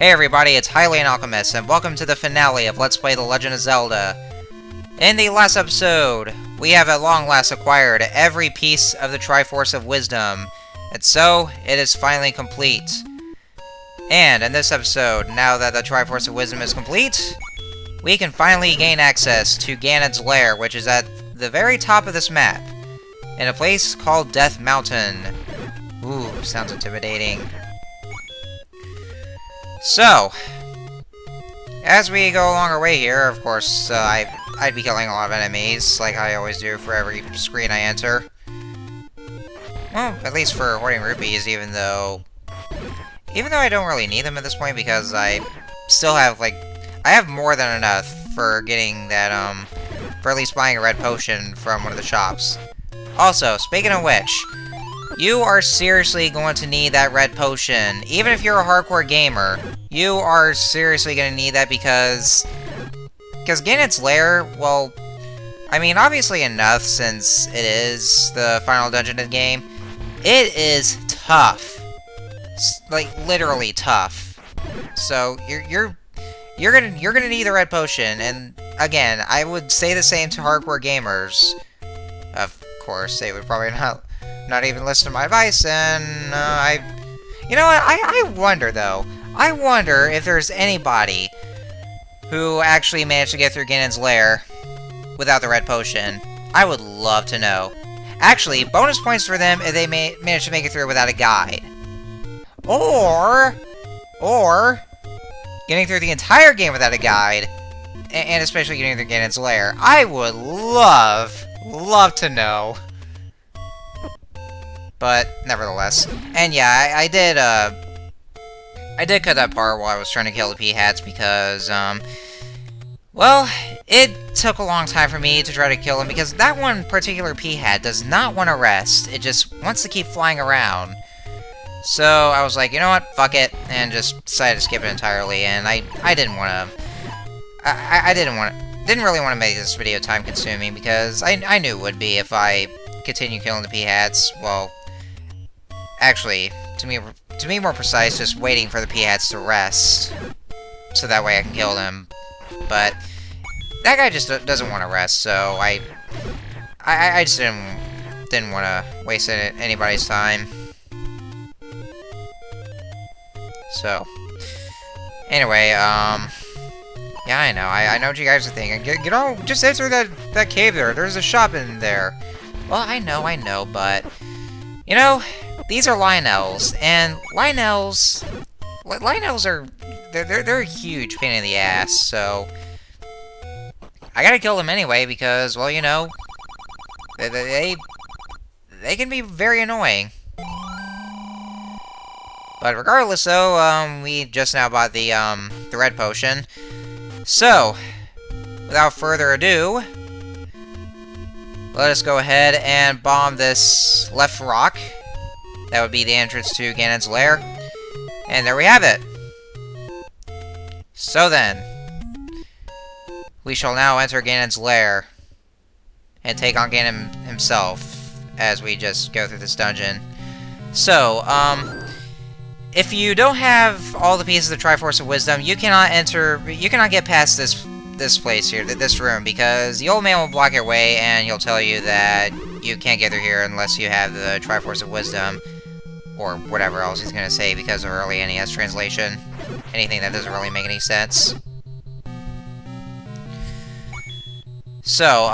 Hey everybody, it's Hylian Alchemist, and welcome to the finale of Let's Play The Legend of Zelda. In the last episode, we have at long last acquired every piece of the Triforce of Wisdom, and so, it is finally complete. And in this episode, now that the Triforce of Wisdom is complete, we can finally gain access to Ganon's Lair, which is at the very top of this map, in a place called Death Mountain. Ooh, sounds intimidating. So, as we go along our way here, of course, I'd be killing a lot of enemies, like I always do for every screen I enter. Well, at least for hoarding rupees, even though I don't really need them at this point, because I still have, I have more than enough for getting that, for at least buying a red potion from one of the shops. Also, speaking of which, you are seriously going to need that red potion. Even if you're a hardcore gamer, you are seriously going to need that because Ganon's Lair, well, I mean, obviously enough since it is the final dungeon of the game. It is tough. Like, literally tough. So, you're gonna need the red potion, and again, I would say the same to hardcore gamers. Of course, they would probably not even listen to my advice, and, you know what, I wonder, though. I wonder if there's anybody who actually managed to get through Ganon's Lair without the red potion. I would love to know. Actually, bonus points for them if they manage to make it through without a guide. Or getting through the entire game without a guide, and especially getting through Ganon's Lair. I would love to know. But, nevertheless. And yeah, I did cut that part while I was trying to kill the P-Hats because, well, it took a long time for me to try to kill him because that one particular P-Hat does not want to rest. It just wants to keep flying around. So, I was like, you know what, fuck it, and just decided to skip it entirely, and I didn't want to... I didn't really want to make this video time-consuming because I knew it would be if I continue killing the P-Hats. Well, actually, to be more precise, just waiting for the P-Hats to rest, so that way I can kill them. But that guy just doesn't want to rest, so I just didn't want to waste anybody's time. So, anyway, yeah, I know. I know what you guys are thinking. You know, just enter that cave there. There's a shop in there. Well, I know, but you know, these are Lionels, and Lionels are they're a huge pain in the ass. So I gotta kill them anyway because, well, you know, they can be very annoying. But regardless, though, we just now bought the red potion. So, without further ado, let us go ahead and bomb this left rock. That would be the entrance to Ganon's Lair. And there we have it. So then, we shall now enter Ganon's Lair and take on Ganon himself as we just go through this dungeon. So, if you don't have all the pieces of the Triforce of Wisdom, you cannot get past this place here, this room, because the old man will block your way, and he'll tell you that you can't get through here unless you have the Triforce of Wisdom, or whatever else he's gonna say because of early NES translation. Anything that doesn't really make any sense. So,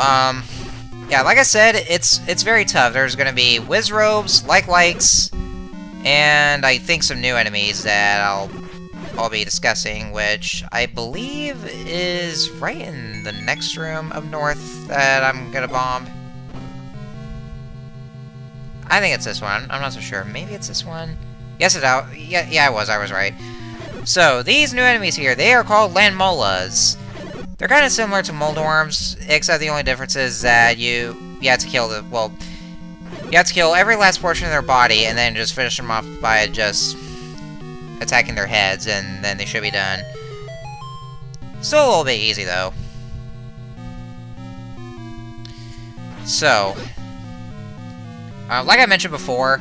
yeah, like I said, it's very tough. There's gonna be Wizrobes, likes, and I think some new enemies that I'll be discussing, which I believe is right in the next room up north that I'm gonna bomb. I think it's this one. I'm not so sure. Maybe it's this one. Yes, yeah, I was right. So, these new enemies here, they are called Landmolas. They're kind of similar to Moldorms, except the only difference is that you have to kill you have to kill every last portion of their body, and then just finish them off by just attacking their heads, and then they should be done. Still a little bit easy, though. So, like I mentioned before,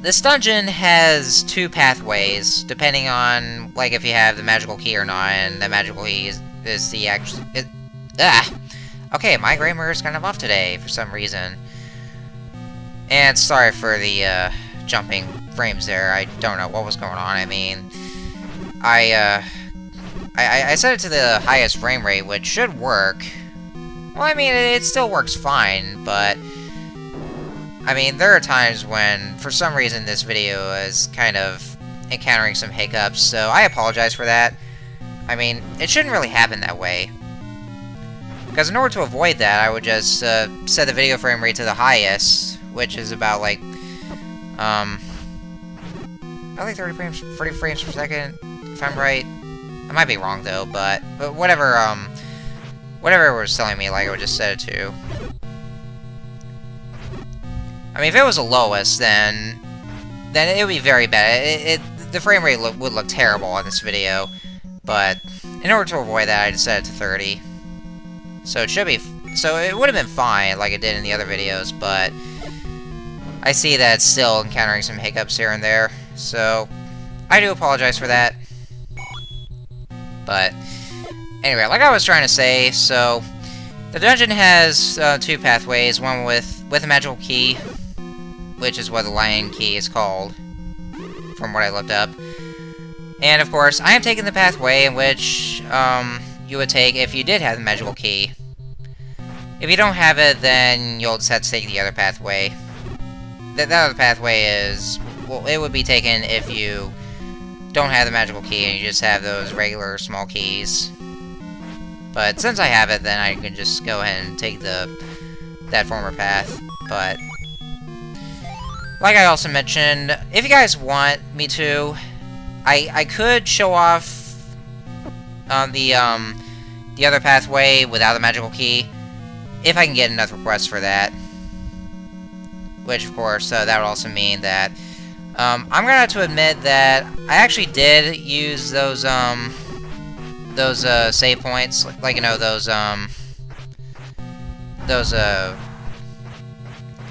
This dungeon has two pathways, depending on, like, if you have the magical key or not, and the magical key is the actual... Okay, my grammar is kind of off today, for some reason. And sorry for the, jumping frames there. I don't know what was going on. I mean, I set it to the highest frame rate, which should work. Well, I mean, it still works fine, but... I mean, there are times when, for some reason, this video is kind of encountering some hiccups, so I apologize for that. I mean, it shouldn't really happen that way. Because in order to avoid that, I would just set the video frame rate to the highest, which is about, like, I think 30 frames per second, if I'm right. I might be wrong, though, but whatever, whatever it was telling me, like, I would just set it to. I mean, if it was the lowest, then it would be very bad. The frame rate would look terrible on this video, but in order to avoid that, I just set it to 30. So it should be, so it would have been fine, like it did in the other videos, but I see that it's still encountering some hiccups here and there, so I do apologize for that. But anyway, like I was trying to say, so the dungeon has two pathways, one with a magical key, which is what the lion key is called, from what I looked up. And of course, I am taking the pathway in which you would take if you did have the magical key. If you don't have it, then you'll just have to take the other pathway. That other pathway is, well, it would be taken if you don't have the magical key and you just have those regular small keys. But since I have it, then I can just go ahead and take that former path. But like I also mentioned, if you guys want me to, I could show off the other pathway without the magical key, if I can get enough requests for that. Which, of course, that would also mean that I'm gonna have to admit that I actually did use those save points, like you know,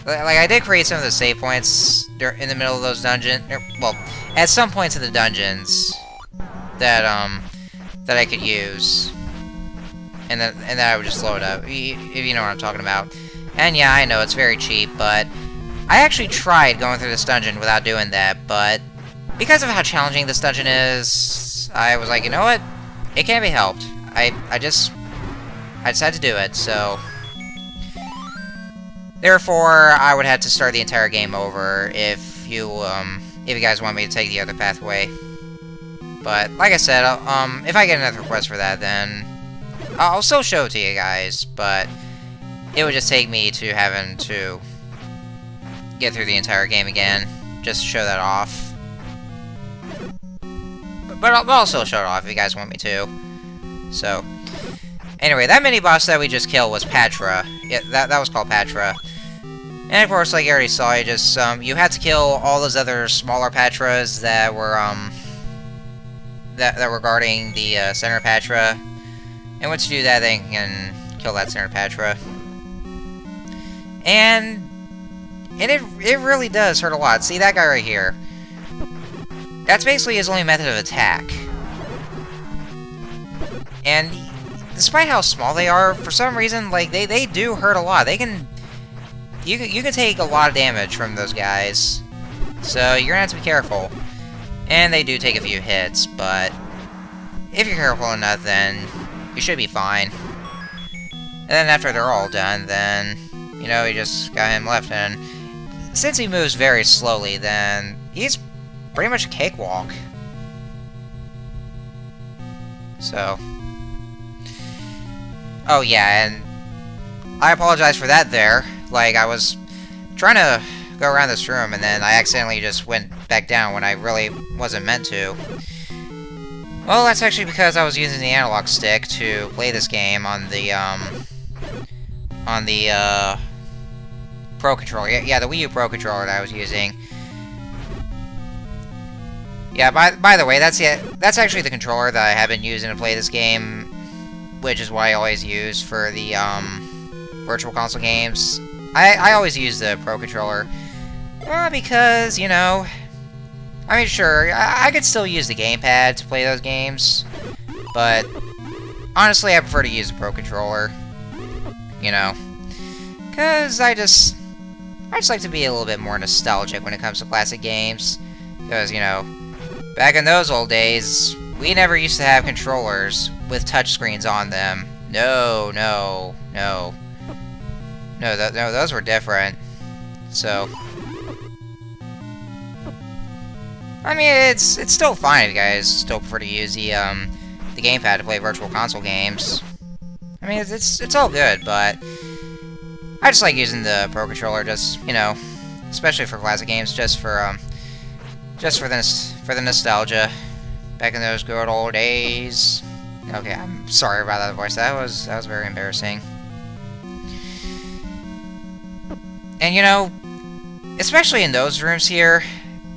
like, I did create some of the save points in the middle of those dungeons. Well, at some points in the dungeons that I could use, and then I would just load up. If you know what I'm talking about. And yeah, I know it's very cheap, but I actually tried going through this dungeon without doing that. But because of how challenging this dungeon is, I was like, you know what? It can't be helped. I decided to do it. So therefore, I would have to start the entire game over if you guys want me to take the other pathway. But like I said, if I get another request for that, then I'll still show it to you guys. But it would just take me to having to get through the entire game again, just to show that off. But I'll still show it off if you guys want me to. So anyway, that mini-boss that we just killed was Patra. Yeah, that was called Patra. And of course, like you already saw, you had to kill all those other smaller Patras that were that were guarding the center Patra. And once you do that, then you can kill that center Patra. And it really does hurt a lot. See that guy right here? That's basically his only method of attack. And despite how small they are, for some reason, like, they do hurt a lot. They can... You can take a lot of damage from those guys. So you're gonna have to be careful. And they do take a few hits, but if you're careful enough, then you should be fine. And then after they're all done, then, you know, you just got him left. And since he moves very slowly, then he's pretty much a cakewalk. So... Oh yeah, and I apologize for that there. Like, I was trying to go around this room, and then I accidentally just went back down when I really wasn't meant to. Well, that's actually because I was using the analog stick to play this game on the Pro Controller. Yeah, the Wii U Pro Controller that I was using. Yeah, by the way, that's actually the controller that I have been using to play this game, which is what I always use for the Virtual Console games. I always use the Pro Controller. Well, because, you know... I mean, sure, I could still use the gamepad to play those games, but honestly, I prefer to use the Pro Controller, you know, because I just like to be a little bit more nostalgic when it comes to classic games, because, you know, back in those old days, we never used to have controllers with touchscreens on them. No, those were different, so... I mean, it's still fine if you guys still prefer to use the gamepad to play Virtual Console games. I mean, it's all good, but I just like using the Pro Controller, just, you know, especially for classic games, just for the nostalgia back in those good old days. Okay, I'm sorry about that voice. That was very embarrassing. And you know, especially in those rooms here,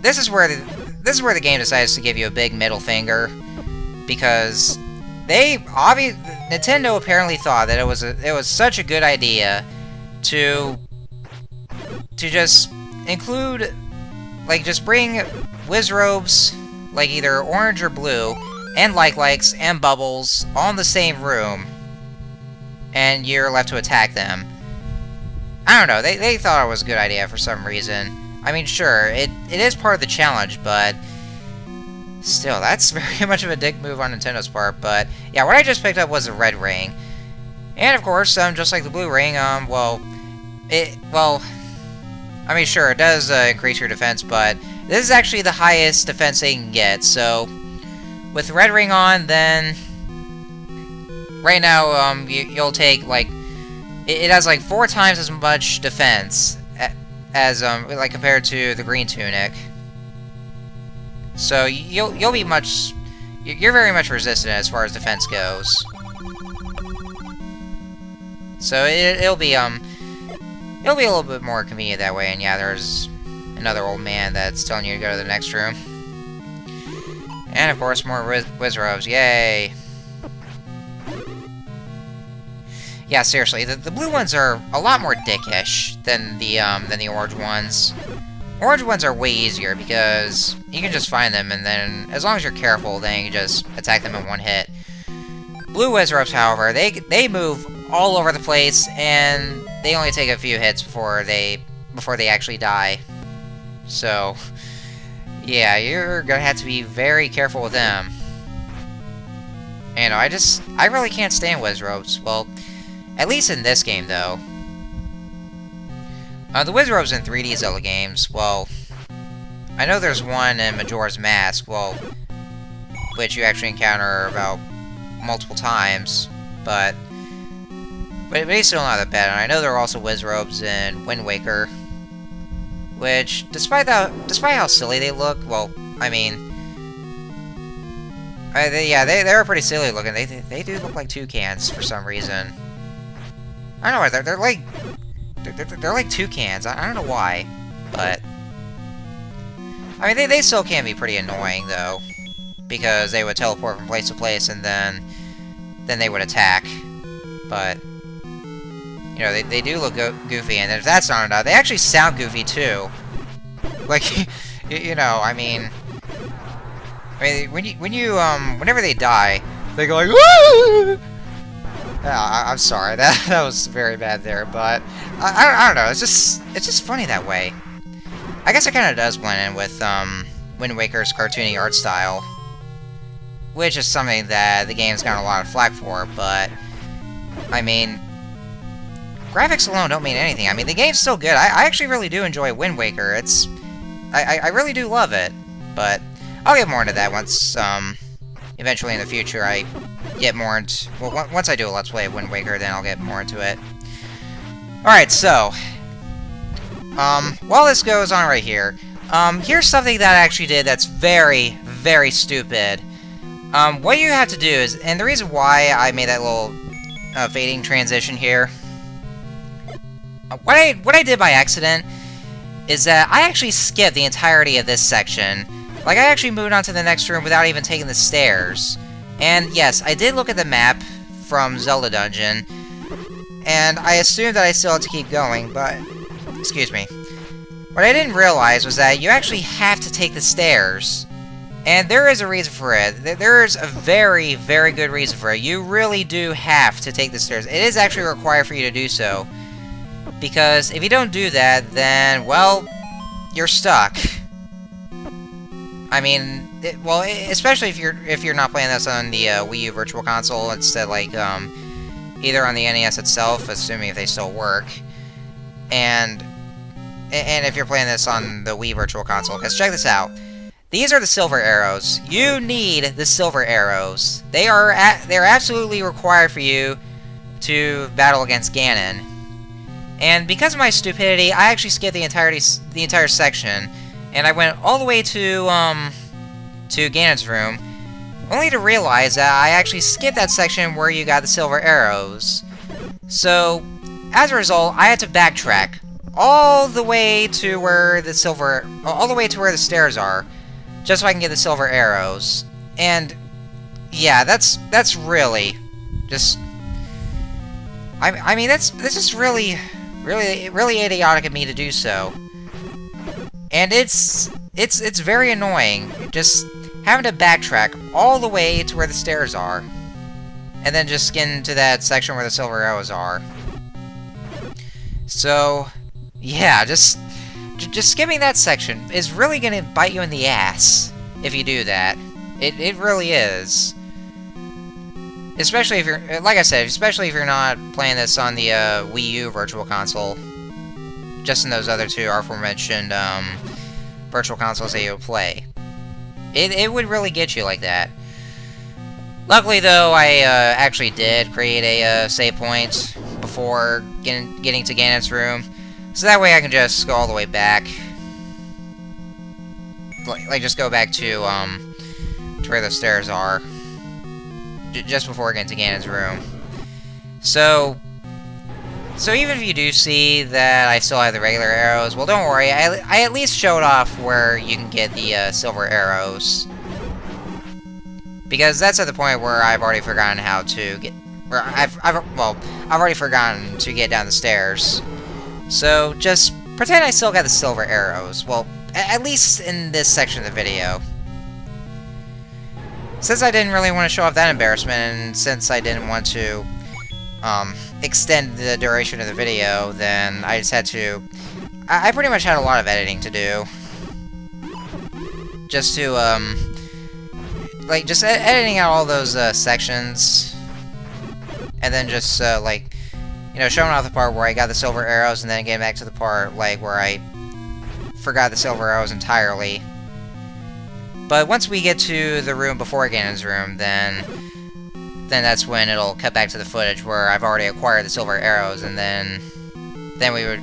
this is where the game decides to give you a big middle finger, because Nintendo apparently thought that it was such a good idea to just include, like, just bring Wizrobes, like either orange or blue, and likes and bubbles all in the same room, and you're left to attack them. I don't know, they thought it was a good idea for some reason. I mean, sure, it is part of the challenge, but still, that's very much of a dick move on Nintendo's part. But yeah, what I just picked up was a red ring, and of course, just like the blue ring, I mean, sure, it does increase your defense, but this is actually the highest defense they can get. So with the red ring on, then right now, you'll take like it has like 4 times as much defense as like compared to the green tunic. So you'll be much, you're very much resistant as far as defense goes. So it'll be a little bit more convenient that way. And yeah, there's another old man that's telling you to go to the next room. And of course, more Wizrobes, yay! Yeah, seriously, the blue ones are a lot more dickish than the orange ones. Orange ones are way easier because you can just find them, and then as long as you're careful, then you can just attack them in one hit. Blue Wizrobes, however, they move all over the place, and they only take a few hits before they actually die. So, yeah, you're gonna have to be very careful with them. And I really can't stand Wizrobes. Well, at least in this game, though. The Wizrobes in 3D Zelda games, well, I know there's one in Majora's Mask, well, which you actually encounter about multiple times, but he's still not that bad. And I know there are also Wizrobes in Wind Waker, which, despite how silly they look, well, I mean, they are pretty silly looking. They do look like toucans for some reason. I don't know, they're like toucans. I don't know why, but I mean, they still can be pretty annoying though, because they would teleport from place to place and then they would attack. But you know, they do look goofy, and if that's not enough, they actually sound goofy too. Like, you know, I mean, whenever they die, they go like, "Woo!" I'm sorry, that was very bad there, but I don't know. It's just funny that way. I guess it kind of does blend in with Wind Waker's cartoony art style, which is something that the game's gotten a lot of flack for. But I mean, graphics alone don't mean anything. I mean, the game's still good. I actually really do enjoy Wind Waker. I really do love it. But I'll get more into that once eventually in the future I get more into... Well, once I do a Let's Play of Wind Waker, then I'll get more into it. Alright, so... while this goes on right here, here's something that I actually did that's very, very stupid. What you have to do is... And the reason why I made that little fading transition here... What I did by accident is that I actually skipped the entirety of this section. Like, I actually moved on to the next room without even taking the stairs. And yes, I did look at the map from Zelda Dungeon, and I assumed that I still had to keep going, but... Excuse me. What I didn't realize was that you actually have to take the stairs. And there is a reason for it. There is a very, very good reason for it. You really do have to take the stairs. It is actually required for you to do so. Because if you don't do that, then, well, you're stuck. I mean, especially if you're not playing this on the Wii U Virtual Console instead, like, either on the NES itself, assuming if they still work, and if you're playing this on the Wii Virtual Console, because check this out. These are the silver arrows. You need the silver arrows. They're absolutely required for you to battle against Ganon. And because of my stupidity, I actually skipped the entire section, and I went all the way to Ganon's room, only to realize that I actually skipped that section where you got the silver arrows. So, as a result, I had to backtrack all the way to where the stairs are, just so I can get the silver arrows. And yeah, that's really just. I mean, that's just really idiotic of me to do so. And it's very annoying, just having to backtrack all the way to where the stairs are, and then just get into that section where the silver arrows are. So, yeah, just skipping that section is really gonna bite you in the ass if you do that. It really is. Especially if you're, like I said, especially if you're not playing this on the Wii U Virtual Console. Just in those other two aforementioned Virtual Consoles that you would play. It would really get you like that. Luckily, though, I actually did create a save point before getting to Ganon's room. So that way I can just go all the way back. Like just go back to where the stairs are. Just before getting to Ganon's room. So even if you do see that I still have the regular arrows, well, don't worry. I at least showed off where you can get the silver arrows. Because that's at the point where I've already forgotten how to get... I've already forgotten to get down the stairs. So just pretend I still got the silver arrows. Well, at least in this section of the video. Since I didn't really want to show off that embarrassment, and since I didn't want to extend the duration of the video, then I just had to... I pretty much had a lot of editing to do. Just to, just editing out all those sections. And then just, like, you know, showing off the part where I got the silver arrows, and then getting back to the part, like, where I forgot the silver arrows entirely. But once we get to the room before Ganon's room, then that's when it'll cut back to the footage where I've already acquired the silver arrows, and then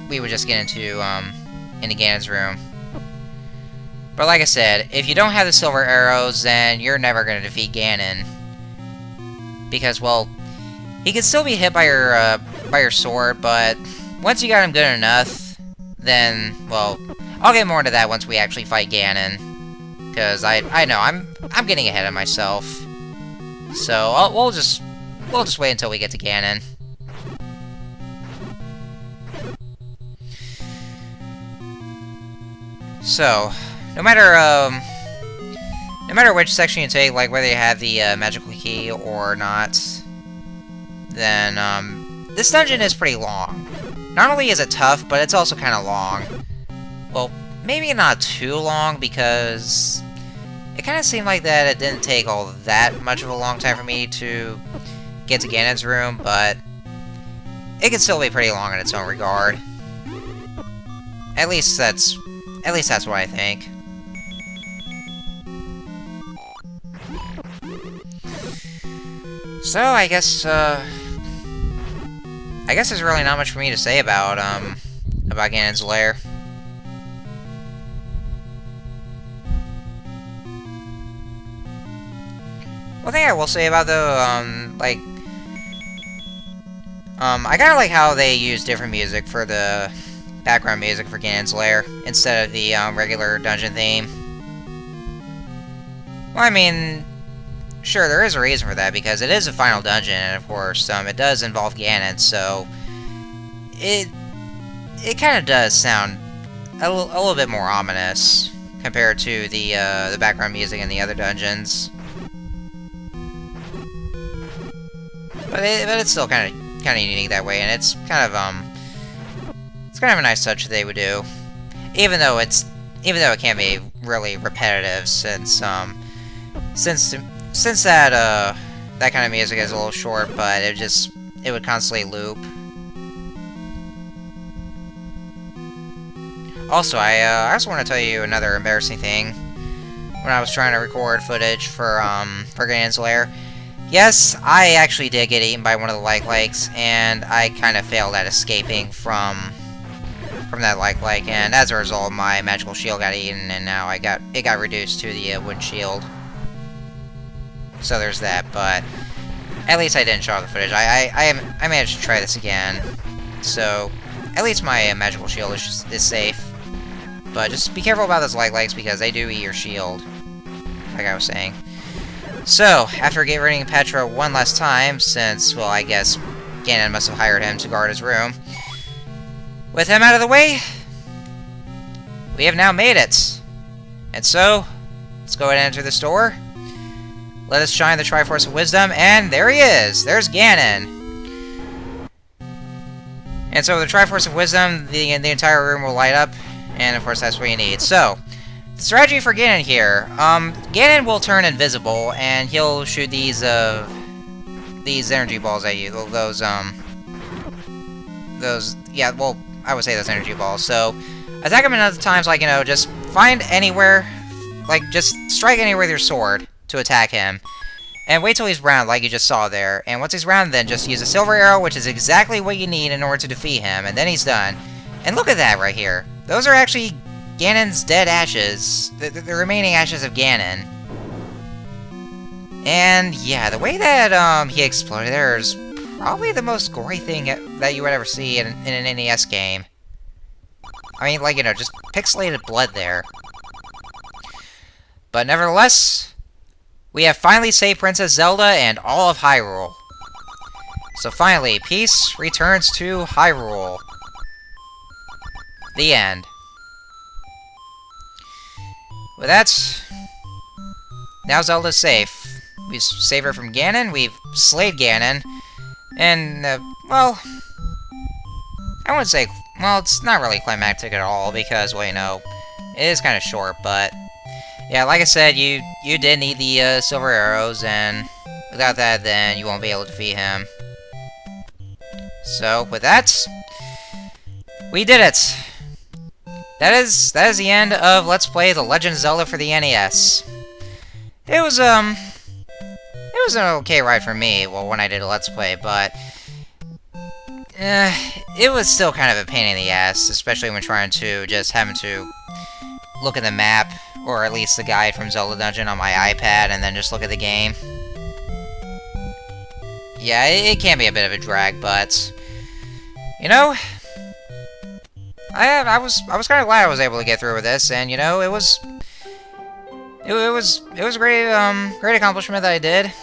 we would just get into Ganon's room. But like I said, if you don't have the silver arrows, then you're never gonna defeat Ganon, because, well, he can still be hit by your sword, but once you got him good enough, then, well, I'll get more into that once we actually fight Ganon. Because I know I'm getting ahead of myself, so we'll just wait until we get to Ganon. So no matter which section you take, like whether you have the magical key or not, then this dungeon is pretty long. Not only is it tough, but it's also kind of long. Well, maybe not too long, because it kind of seemed like that it didn't take all that much of a long time for me to get to Ganon's room, but it can still be pretty long in its own regard. At least that's what I think. So I guess there's really not much for me to say about Ganon's Lair. One thing I will say about I kind of like how they use different music for the background music for Ganon's Lair instead of the regular dungeon theme. Well, I mean, sure, there is a reason for that, because it is a final dungeon, and of course, it does involve Ganon, so it kind of does sound a little bit more ominous compared to the background music in the other dungeons. But it's still kind of unique that way, and it's kind of a nice touch they would do, even though it can be really repetitive since that that kind of music is a little short, but it would constantly loop. Also, I also want to tell you another embarrassing thing. When I was trying to record footage for Ganon's Lair, yes, I actually did get eaten by one of the like-likes, and I kind of failed at escaping from that like, and as a result, my magical shield got eaten, and now it got reduced to the wooden shield. So there's that, but at least I didn't show off the footage. I managed to try this again, so at least my magical shield is safe. But just be careful about those like-likes, because they do eat your shield, like I was saying. So, after getting Petra one last time, since, well, I guess Ganon must have hired him to guard his room, with him out of the way, we have now made it. And so, let's go ahead and enter the store. Let us shine the Triforce of Wisdom, and there he is! There's Ganon! And so with the Triforce of Wisdom, the entire room will light up, and of course that's what you need. So, the strategy for Ganon here, Ganon will turn invisible, and he'll shoot these energy balls at you. Yeah, well, I would say those energy balls. So, attack him enough times, like, you know, just find anywhere, like, just strike anywhere with your sword to attack him. And wait till he's round, like you just saw there. And once he's round, then just use a silver arrow, which is exactly what you need in order to defeat him. And then he's done. And look at that right here. Those are actually Ganon's dead ashes. The remaining ashes of Ganon. And yeah, the way that he exploded there is probably the most gory thing that you would ever see in an NES game. I mean, like, you know, just pixelated blood there. But nevertheless, we have finally saved Princess Zelda and all of Hyrule. So finally, peace returns to Hyrule. The end. With that, now Zelda's safe. We've saved her from Ganon, we've slayed Ganon, and, well, I wouldn't say, well, it's not really climactic at all, because, well, you know, it is kind of short, but yeah, like I said, you did need the silver arrows, and without that, then you won't be able to defeat him. So, with that, we did it! That is the end of Let's Play The Legend of Zelda for the NES. It was an okay ride for me, well, when I did a Let's Play, but it was still kind of a pain in the ass, especially when trying to just having to look at the map, or at least the guide from Zelda Dungeon on my iPad, and then just look at the game. Yeah, it can be a bit of a drag, but you know, I was kind of glad I was able to get through with this, and you know, it was a great accomplishment that I did.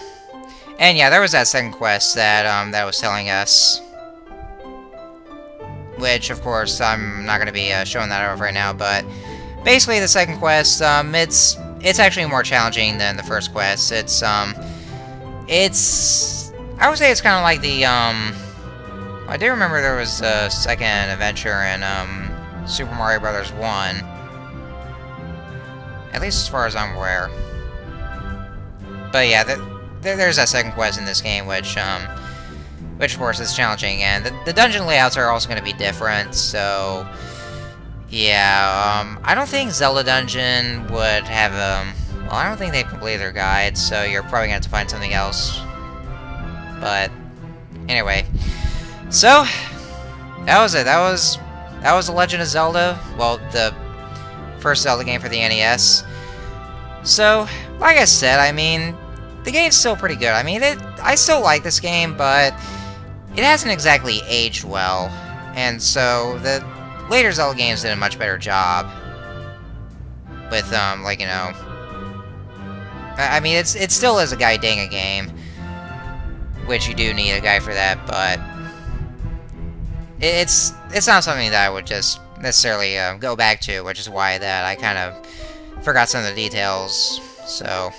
And yeah, there was that second quest that was telling us, which of course I'm not going to be showing that off right now, but basically the second quest, it's actually more challenging than the first quest. I would say it's kind of like the I do remember there was a second adventure in Super Mario Bros. 1. At least as far as I'm aware. But yeah, there's that second quest in this game, which of course is challenging, and the dungeon layouts are also going to be different, so yeah, I don't think Zelda Dungeon would have, well, I don't think they've completed their guide, so you're probably going to have to find something else. But anyway, so that was it. That was The Legend of Zelda, well, the first Zelda game for the NES. So, like I said, I mean, the game's still pretty good. I mean, I still like this game, but it hasn't exactly aged well. And so, the later Zelda games did a much better job with, like, you know, I mean, it still is a guiding a game, which you do need a guide for that, but it's not something that I would just necessarily go back to, which is why that I kind of forgot some of the details. So,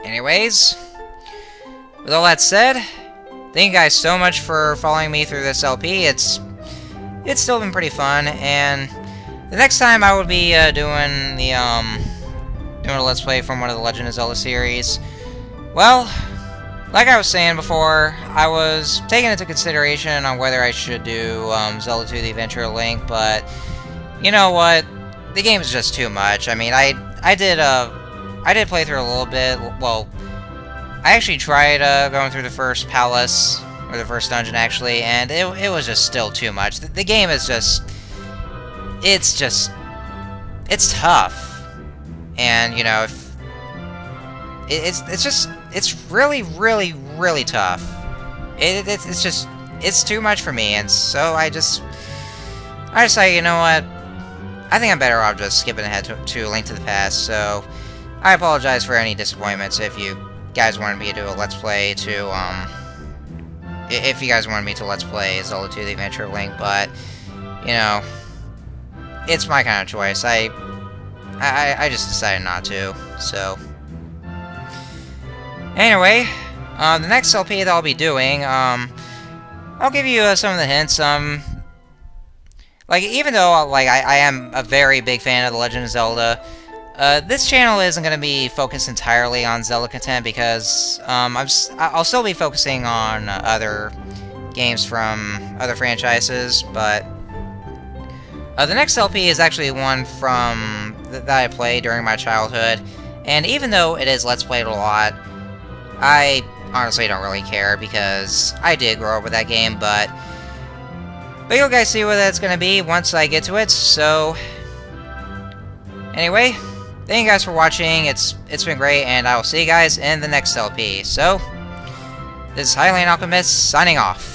anyways, with all that said, thank you guys so much for following me through this LP. It's still been pretty fun, and the next time I will be doing a Let's Play from one of the Legend of Zelda series. Well, like I was saying before, I was taking into consideration on whether I should do Zelda II: The Adventure of Link, but you know what? The game is just too much. I mean, I did play through a little bit. Well, I actually tried going through the first palace, or the first dungeon actually, and it was just still too much. The game is just, it's tough, and you know, if it's really, really, really tough. It's too much for me, and so I decided, you know what? I think I'm better off just skipping ahead to Link to the Past. So I apologize for any disappointments if you guys wanted me to do a Let's Play if you guys wanted me to Let's Play Zelda II: The Adventure of Link, but you know, it's my kind of choice. I just decided not to. So anyway, the next LP that I'll be doing, I'll give you some of the hints. Like, even though like I am a very big fan of The Legend of Zelda, this channel isn't going to be focused entirely on Zelda content because I'll still be focusing on other games from other franchises, but the next LP is actually one from that I played during my childhood, and even though it is Let's Played a lot, I honestly don't really care because I did grow up with that game, but you'll guys see what that's gonna be once I get to it. So anyway, thank you guys for watching. It's been great, and I will see you guys in the next LP. So this is Hylian Alchemist signing off.